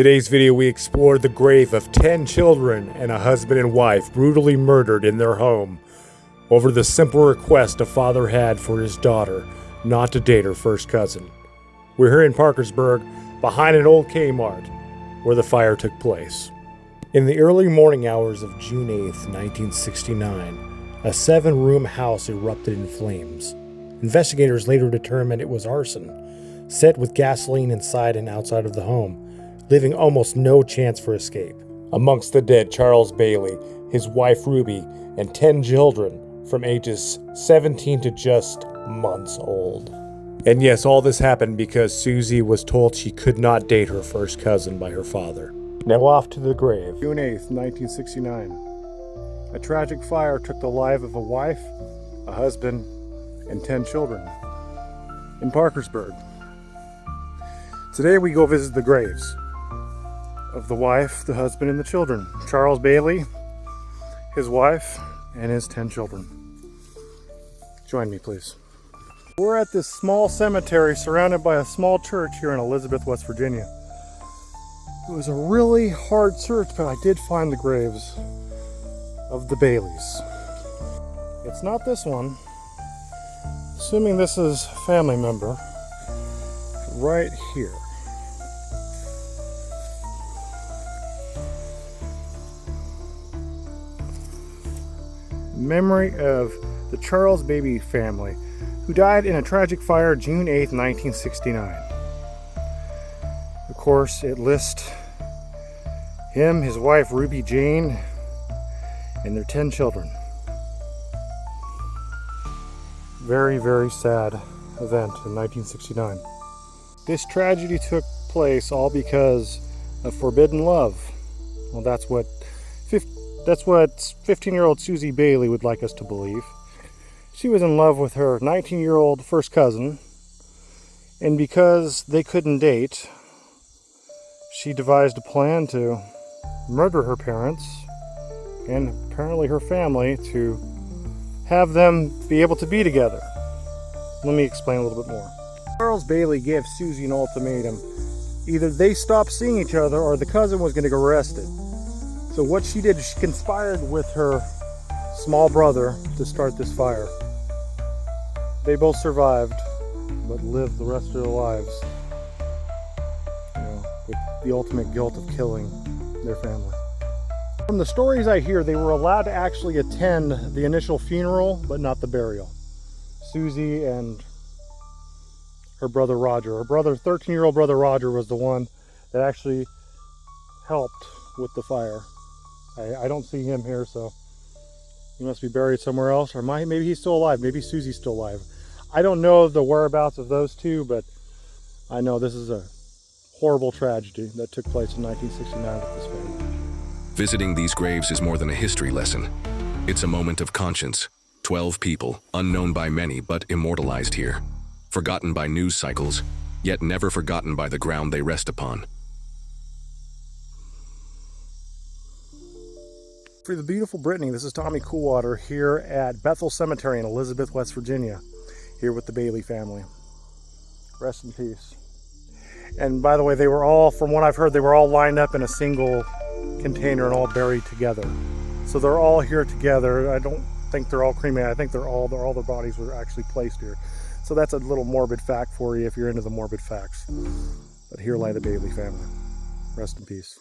Today's video we explore the grave of 10 children and a husband and wife brutally murdered in their home over the simple request a father had for his daughter not to date her first cousin. We're here in Parkersburg behind an old Kmart where the fire took place. In the early morning hours of June 8th, 1969, a 7-room house erupted in flames. Investigators later determined it was arson, set with gasoline inside and outside of the home, leaving almost no chance for escape. Amongst the dead, Charles Bailey, his wife Ruby, and 10 children from ages 17 to just months old. And yes, all this happened because Susie was told she could not date her first cousin by her father. Now off to the grave. June 8th, 1969. A tragic fire took the life of a wife, a husband, and 10 children in Parkersburg. Today we go visit the graves of the wife, the husband, and the children. Charles Bailey, his wife, and his 10 children. Join me, please. We're at this small cemetery surrounded by a small church here in Elizabeth, West Virginia. It was a really hard search, but I did find the graves of the Baileys. It's not this one. Assuming this is a family member, right here. Memory of the Charles Bailey family, who died in a tragic fire June 8, 1969. Of course, it lists him, his wife Ruby Jane, and their 10 children. Very, very sad event in 1969. This tragedy took place all because of forbidden love. Well, that's what 15-year-old Susie Bailey would like us to believe. She was in love with her 19-year-old first cousin, and because they couldn't date, she devised a plan to murder her parents and apparently her family to have them be able to be together. Let me explain a little bit more. Charles Bailey gave Susie an ultimatum. Either they stopped seeing each other or the cousin was going to get arrested. So what she did is she conspired with her small brother to start this fire. They both survived, but lived the rest of their lives, with the ultimate guilt of killing their family. From the stories I hear, they were allowed to actually attend the initial funeral, but not the burial. Susie and her brother Roger. Her 13-year-old brother Roger was the one that actually helped with the fire. I don't see him here, so he must be buried somewhere else, or maybe he's still alive. Maybe Susie's still alive. I don't know the whereabouts of those two, but I know this is a horrible tragedy that took place in 1969 with this family. Visiting these graves is more than a history lesson. It's a moment of conscience. 12 people, unknown by many but immortalized here. Forgotten by news cycles, yet never forgotten by the ground they rest upon. For the beautiful Brittany, this is Tommy Coolwater here at Bethel Cemetery in Elizabeth, West Virginia, here with the Bailey family. Rest in peace. And by the way, they were all, from what I've heard, they were all lined up in a single container and all buried together. So they're all here together. I don't think they're all cremated. I think all their bodies were actually placed here. So that's a little morbid fact for you if you're into the morbid facts. But here lie the Bailey family. Rest in peace.